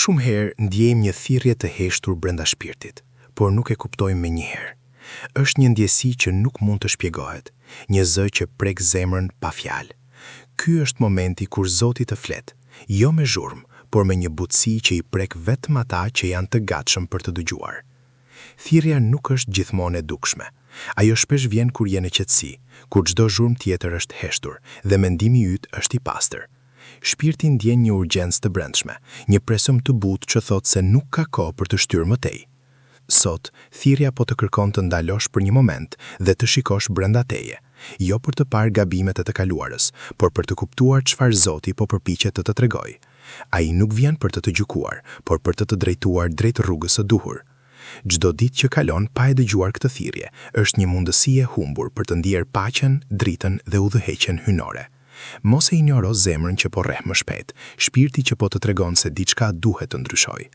Shumë herë ndjejmë një thirrje të heshtur brenda shpirtit, por nuk e kuptojmë menjëherë. Është një ndjesi që nuk mund të shpjegohet, një zë që prek zemrën pa fjalë. Ky është momenti kur Zoti të flet, jo me zhurmë, por me një butësi që i prek vetëm ata që janë të gatshëm për të dëgjuar. Thirrja nuk është gjithmonë e dukshme. Ajo shpesh vjen kur je në qetësi, kur çdo zhurmë tjetër është heshtur dhe mendimi yt është i pastër. Shpirti ndjen një urgjencë të brendshme, një presim të butë që thotë se nuk ka kohë për të shtyrë më tej. Sot, thirrja po të kërkon të ndalosh për një moment dhe të shikosh brenda teje, jo për të parë gabimet e të kaluarës, por për të kuptuar çfarë Zoti po përpiqet të të tregojë. Ai nuk vjen për të të gjykuar, por për të të drejtuar drejt rrugës së duhur. Çdo ditë që kalon pa e dëgjuar këtë thirrje, është një mundësi e humbur për të ndier paqen, dritën dhe udhëheqjen hyjnore. Mos e injoro zemrën që po rreh më shpejt, shpirti që po të tregon se diçka duhet të ndryshojë.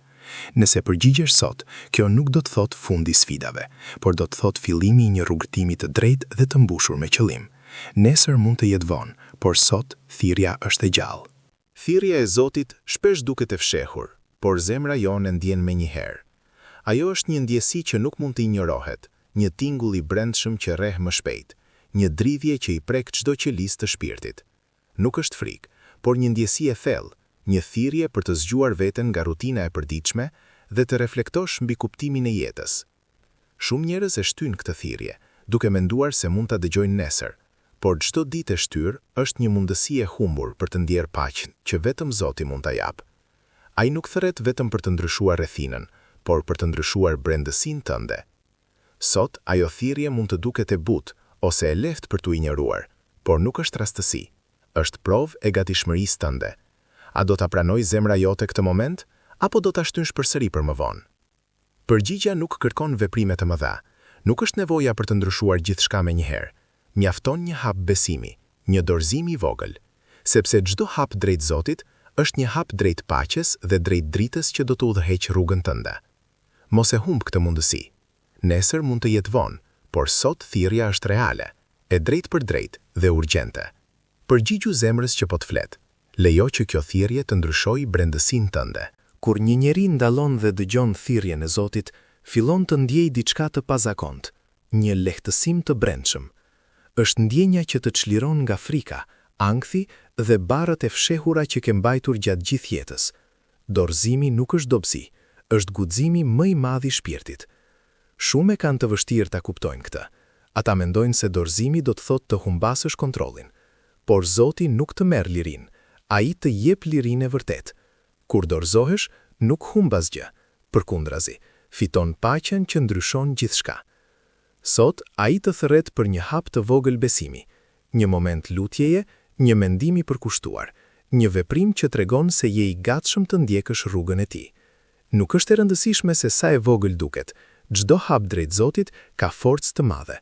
Nëse përgjigjesh sot, kjo nuk do të thotë fundi i sfidave, por do të thotë fillimi i një rrugëtimi të drejtë dhe të mbushur me qëllim. Nesër mund të jetë vonë, por sot thirrja është e gjallë. Thirrja e Zotit shpesh duket e fshehur, por zemra jonë e ndjen menjëherë. Ajo është një ndjesi që nuk mund të injorohet, një tingull i brendshëm që rreh më shpejt, një dridhje që i prek çdo qelisë të shpirtit. Nuk është frikë, por një ndjesi e thellë, një thirrje për të zgjuar veten nga rutina e përditshme dhe të reflektosh mbi kuptimin e jetës. Shumë njerëz e shtyn këtë thirrje, duke menduar se mund ta dëgjojnë nesër, por çdo ditë e shtyrë është një mundësi e humbur për të ndier paqen që vetëm Zoti mund ta jap. Ai nuk thret vetëm për të ndryshuar rrethinën, por për të ndryshuar brendësinë tënde. Sot ajo thirrje mund të duket e butë ose e lehtë për t'u injoruar, por nuk është rastësi, është provë e gatishmërisë tënde. A do ta pranoj zemra jote këtë moment, apo do ta shtynsh përsëri për më vonë? Përgjigjja nuk kërkon veprime të mëdha, nuk është nevoja për të ndryshuar gjithçka menjëherë. Mjafton një hap besimi, një dorëzim i vogël, sepse çdo hap drejt Zotit është një hap drejt paqes dhe drejt dritës që do të udhëheqë rrugën tënde. Mos e humb këtë mundësi. Nesër mund të jetë vonë, por sot thirrja është reale, e drejt për drejt dhe urgjente. Përgjigju zemrës që po të flet. Lejo që kjo thirrje të ndryshojë brendësinë tënde. Kur një njeri ndalon dhe dëgjon thirrjen e Zotit, fillon të ndjejë diçka të pazakontë, një lehtësim të brendshëm. Është ndjenja që të çliron nga frika, ankthi dhe barrët e fshehura që ke mbajtur gjatë gjithë jetës. Dorëzimi nuk është dobësi, është guximi më i madh i shpirtit. Shumë e kanë të vështirë ta kuptojnë këtë. Ata mendojnë se dorëzimi do të thotë të humbasësh kontrollin. Por Zoti nuk të merr lirinë, ai të jep lirinë e vërtetë. Kur dorëzohesh, nuk humb asgjë. Përkundrazi, fiton paqen që ndryshon gjithçka. Sot ai të thërret për një hap të vogël besimi, një moment lutjeje, një mendim i përkushtuar, një veprim që tregon se je i gatshëm të ndjekësh rrugën e tij. Nuk është e rëndësishme se sa e vogël duket, çdo hap drejt Zotit ka forcë të madhe.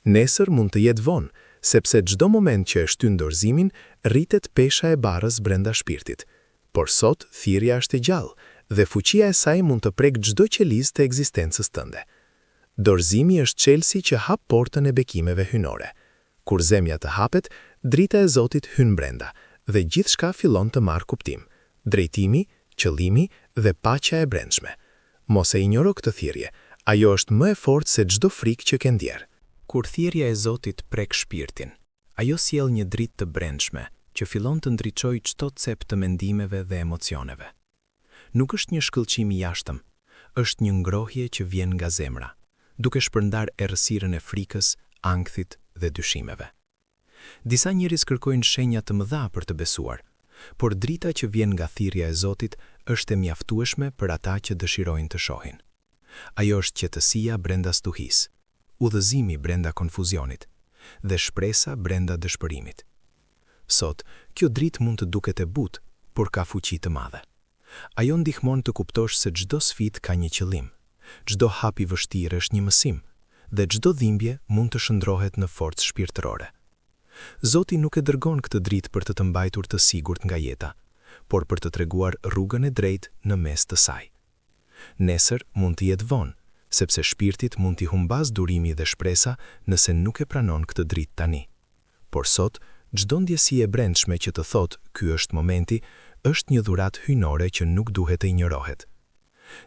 Nesër mund të jetë vonë, sepse çdo moment që e shtyn dorëzimin, rritet pesha e barrës brenda shpirtit. Por sot thirrja është e gjallë dhe fuqia e saj mund të prek çdo qelisë të ekzistencës tënde. Dorëzimi është çelësi që hap portën e bekimeve hyjnore. Kur zemja të hapet, drita e Zotit hyn brenda dhe gjithçka fillon të marrë kuptim. Drejtimi, qëllimi dhe paqja e brendshme. Mos e injoro këtë thirrje, ajo është më e fortë se çdo frikë që ke ndjer. Kur thirrja e Zotit prek shpirtin, ajo sjell një dritë të brendshme që fillon të ndriçojë çdo cep të mendimeve dhe emocioneve. Nuk është një shkëlqim i jashtëm, është një ngrohje që vjen nga zemra, duke shpërndar errësirën e frikës, ankthit dhe dyshimeve. Disa njerëz kërkojnë shenja të mëdha për të besuar, por drita që vjen nga thirrja e Zotit është e mjaftueshme për ata që dëshirojnë të shohin. Ajo është qetësia brenda stuhisë, udhëzimi brenda konfuzionit dhe shpresa brenda dëshpërimit. Sot, kjo dritë mund të duket e butë, por ka fuqi të madhe. Ajo ndihmon të kuptosh se çdo sfidë ka një qëllim, çdo hap i vështirë është një mësim, dhe çdo dhimbje mund të shndrohet në forcë shpirtërore. Zoti nuk e dërgon këtë dritë për të të mbajtur të sigurt nga jeta, por për të treguar rrugën e drejtë në mes të saj. Nesër mund të jetë vonë, sepse shpirtit mund t'i humbas durimi dhe shpresa nëse nuk e pranon këtë dritë tani. Por sot, çdo ndjesi e brendshme që të thotë ky është momenti, është një dhuratë hyjnore që nuk duhet të injorohet.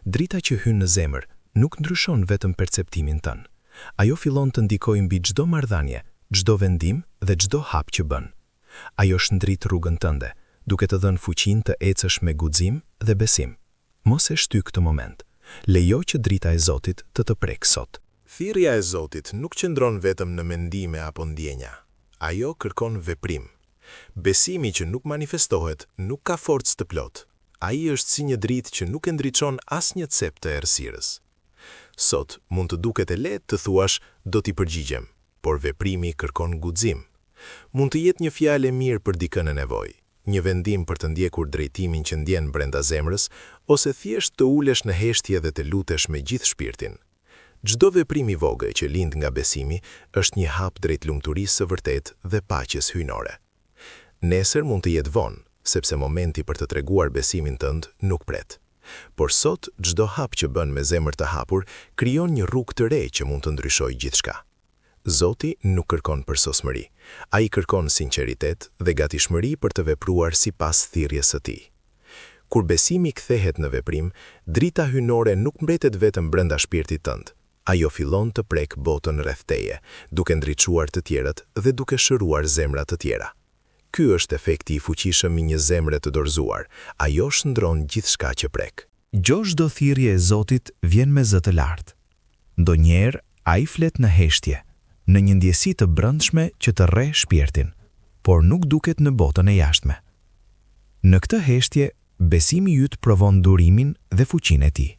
Drita që hyn në zemër nuk ndryshon vetëm perceptimin tënë. Ajo fillon të ndikojë mbi çdo marrëdhënie, çdo vendim dhe çdo hap që bën. Ajo shndrit rrugën tënde, duke të dhënë fuqinë të ecësh me guxim dhe besim. Mos e shty këtë moment. Lejo që drita e Zotit të prekë sot. Thirrja e Zotit nuk qëndron vetëm në mendime apo ndjenja. Ajo kërkon veprim. Besimi që nuk manifestohet nuk ka forcë të plotë. Ai është si një dritë që nuk e ndriçon asnjë cep të errësirës. Sot mund të duket e lehtë të thuash do t'i përgjigjem, por veprimi kërkon guxim. Mund të jetë një fjalë e mirë për dikën në nevojë, një vendim për të ndjekur drejtimin që ndjen brenda zemrës, ose thjesht të ulesh në heshtje dhe të lutesh me gjithë shpirtin. Çdo veprim i vogël që lind nga besimi është një hap drejt lumturisë së vërtetë dhe paqes hyjnore. Nesër mund të jetë vonë, sepse momenti për të treguar besimin tënd nuk pret. Por sot, çdo hap që bën me zemër të hapur krijon një rrugë të re që mund të ndryshojë gjithçka. Zoti nuk kërkon përsosmëri. Ai kërkon sinqeritet dhe gatishmëri për të vepruar sipas thirrjes së tij. Kur besimi kthehet në veprim, drita hyjnore nuk mbretet vetëm brenda shpirtit tënd. Ajo fillon të prek botën rreth teje, duke ndriçuar të tjerët dhe duke shëruar zemra të tjera. Ky është efekti i fuqishëm i një zemre të dorëzuar. Ajo shndron gjithçka që prek. Çdo thirrje e Zotit vjen me zë të lartë. Ndonjëherë ai flet në heshtje, në një ndjesi të brendshme që të rre shpirtin, por nuk duket në botën e jashtme. Në këtë heshtje, besimi yt provon durimin dhe fuqinë e tij.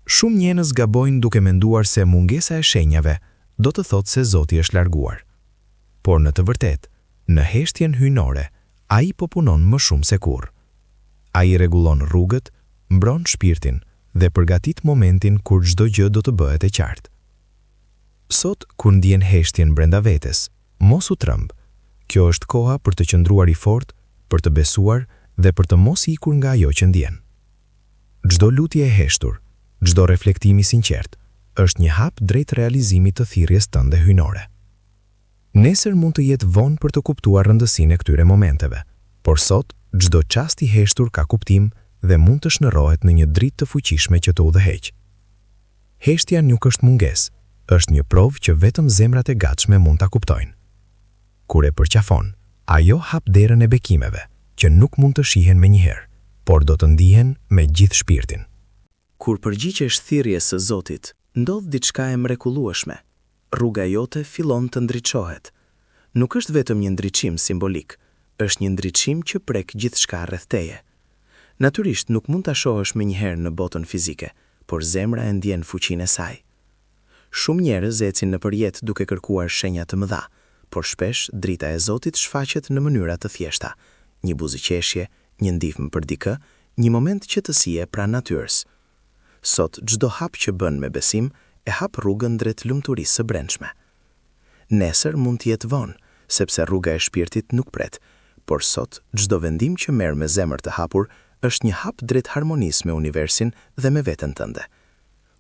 Shumë njerëz gabojnë duke menduar se mungesa e shenjave do të thotë se Zoti është larguar. Por në të vërtetë, në heshtjen hyjnore, ai po punon më shumë se kurrë. Ai rregullon rrugët, mbron shpirtin dhe përgatit momentin kur çdo gjë do të bëhet e qartë. Sot, kur ndjen heshtjen brenda vetes, mos u tremb. Kjo është koha për të qëndruar i fortë, për të besuar dhe për të mos ikur nga ajo që ndjen. Çdo lutje e heshtur, çdo reflektim i sinqert, është një hap drejt realizimit të thirrjes tënde hyjnore. Nesër mund të jetë vonë për të kuptuar rëndësinë e këtyre momenteve, por sot çdo çast i heshtur ka kuptim dhe mund të shndërrohet në një dritë të fuqishme që të udhëheq. Heshtja nuk është mungesë, është një provë që vetëm zemrat e gatshme mund ta kuptojnë. Kur e përqafon, ajo hap derën e bekimeve, që nuk mund të shihen menjëherë, por do të ndihen me gjithë shpirtin. Kur përgjigjesh thirrjes së Zotit, ndodh diçka e mrekullueshme. Rruga jote fillon të ndriçohet. Nuk është vetëm një ndriçim simbolik, është një ndriçim që prek gjithçka rreth teje. Natyrisht nuk mund ta shohësh menjëherë në botën fizike, por zemra e ndjen fuqinë e saj. Shumë njerëz ecin nëpër jetë duke kërkuar shenja të mëdha, por shpesh drita e Zotit shfaqet në mënyra të thjeshta, një buzëqeshje, një ndihmë për dikë, një moment qetësie pranë natyrës. Sot çdo hap që bën me besim e hap rrugën drejt lumturisë së brendshme. Nesër mund të jetë vonë, sepse rruga e shpirtit nuk pret, por sot çdo vendim që merr me zemër të hapur është një hap drejt harmonisë me universin dhe me veten tënde.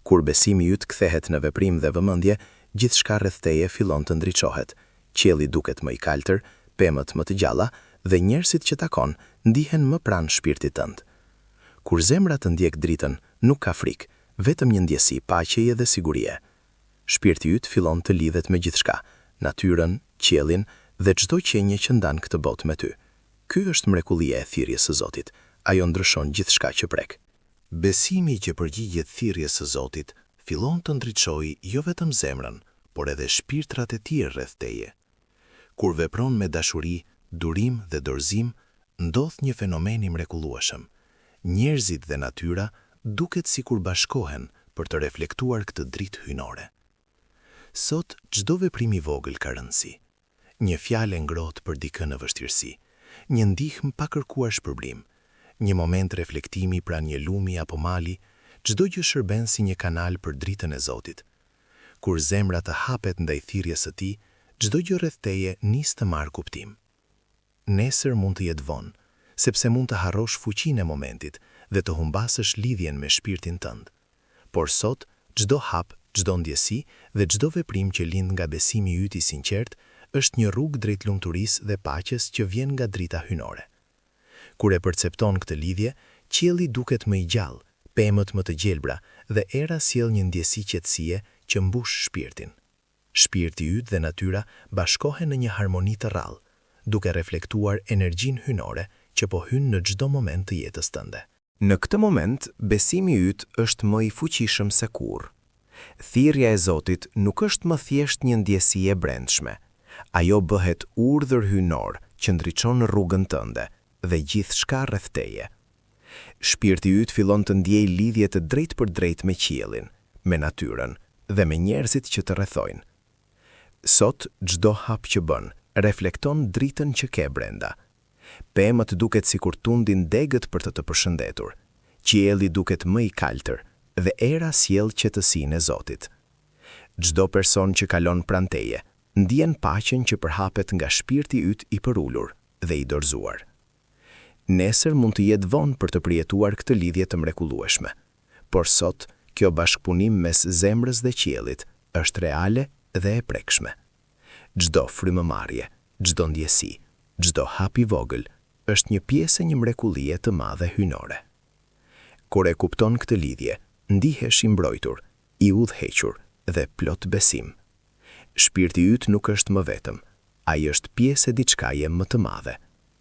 Kur besimi yt kthehet në veprim dhe vëmendje, gjithçka rreth teje fillon të ndriçohet. Qielli duket më i kaltër, pemët më të gjalla dhe njerëzit që takon ndihen më pranë shpirtit tënd. Kur zemra të ndjek dritën, nuk ka frikë, vetëm një ndjesi paqeje dhe sigurie. Shpirti yt fillon të lidhet me gjithçka, natyrën, qiellin dhe çdo qenie që ndan këtë botë me ty. Ky është mrekullia e thirrjes së Zotit. Ajo ndryshon gjithçka që prek. Besimi që përgjigjet thirrjes së Zotit fillon të ndriçojë jo vetëm zemrën, por edhe shpirtrat e tjerë rreth teje. Kur vepron me dashuri, durim dhe dorëzim, ndodh një fenomen i mrekullueshëm. Njerëzit dhe natyra duket sikur bashkohen për të reflektuar këtë dritë hyjnore. Sot çdo veprim i vogël ka rëndësi. Një fjalë ngrohtë për dikë në vështirësi, një ndihmë pa kërkuar shpërblim, një moment reflektimi pranë një lumi apo mali, çdo gjë shërben si një kanal për dritën e Zotit. Kur zemra të hapet ndaj thirrjes së tij, çdo gjë rreth teje nis të marrë kuptim. Nesër mund të jetë vonë, sepse mund të harrosh fuqinë e momentit dhe të humbasësh lidhjen me shpirtin tënd. Por sot, çdo hap, çdo ndjesi dhe çdo veprim që lind nga besimi yt i sinqert është një rrugë drejt lumturisë dhe paqes që vjen nga drita hyjnore. Kur e percepton këtë lidhje, qielli duket më i gjallë, pemët më të gjelbra dhe era sjell një ndjesi qetësie që mbush shpirtin. Shpirti yt dhe natyra bashkohen në një harmoni të rrallë, duke reflektuar energjinë hyjnore që po hyn në çdo moment të jetës tënde. Në këtë moment, besimi yt është më i fuqishëm se kurrë. Thirrja e Zotit nuk është më thjesht një ndjesi e brendshme. Ajo bëhet urdhër hyjnor që ndriçon rrugën tënde dhe gjithçka rreth teje. Shpirti yt fillon të ndjejë lidhje të drejtë për drejtë me qiellin, me natyrën dhe me njerëzit që të rrethojnë. Sot, çdo hap që bën reflekton dritën që ke brenda. Pemët duket sikur tundin degët për të përshëndetur. Qielli duket më i kaltër dhe era sjell qetësinë e Zotit. Çdo person që kalon pranë teje ndjen paqen që përhapet nga shpirti yt i përulur dhe i dorëzuar. Nesër mund të jetë vonë për të përjetuar këtë lidhje të mrekullueshme, por sot kjo bashkëpunim mes zemrës dhe qiellit është reale dhe e prekshme. Çdo frymëmarrje, çdo ndjesi, çdo hap i vogël është një pjesë e një mrekullie të madhe hyjnore. Kur e kupton këtë lidhje, ndihesh i mbrojtur, i udhëhequr dhe plot besim. Shpirti yt nuk është më vetëm, ai është pjesë e diçkaje më të madhe,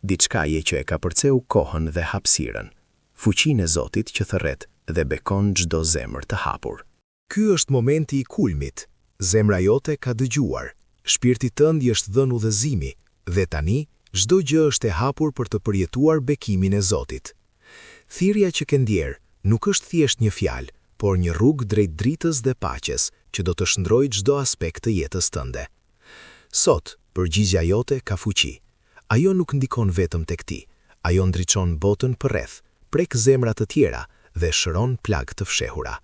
diçkaje që e ka përceu kohën dhe hapësirën, fuqinë e Zotit që thërret dhe bekon çdo zemër të hapur. Ky është momenti i kulmit. Zemra jote ka dëgjuar, shpirti tënd i është dhënë udhëzimi dhe tani çdo gjë është e hapur për të përjetuar bekimin e Zotit. Thirrja që ke ndjer nuk është thjesht një fjalë, por një rrugë drejt dritës dhe paqes që do të shndrojë çdo aspekt të jetës tënde. Sot, përgjigjja jote ka fuqi. Ajo nuk ndikon vetëm tek ti, ajo ndriçon botën përreth, prek zemra të tjera dhe shëron plagë të fshehura.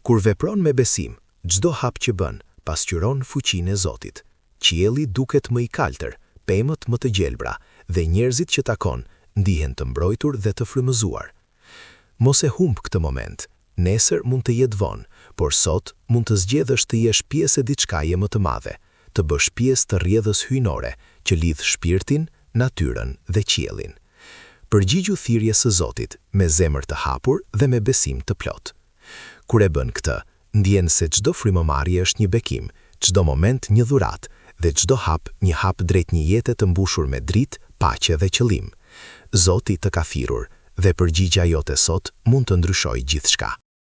Kur vepron me besim, çdo hap që bën pasqyron fuqinë e Zotit. Qielli duket më i kaltër, pemët më të gjelbra dhe njerëzit që takon ndihen të mbrojtur dhe të frymëzuar. Mos e humb këtë moment. Nesër mund të jetë vonë, por sot mund të zgjedhësh të jesh pjesë e diçkaje më të madhe, të bësh pjesë të rrjedhës hyjnore që lidh shpirtin, natyrën dhe qiellin. Përgjigju thirrjes së Zotit me zemër të hapur dhe me besim të plot. Kur e bën këtë, ndjen se çdo frymëmarrje është një bekim, çdo moment një dhuratë dhe çdo hap një hap drejt një jete të mbushur me dritë, paqe dhe qëllim. Zoti të ka thirrur dhe përgjigjja jote sot mund të ndryshojë gjithçka.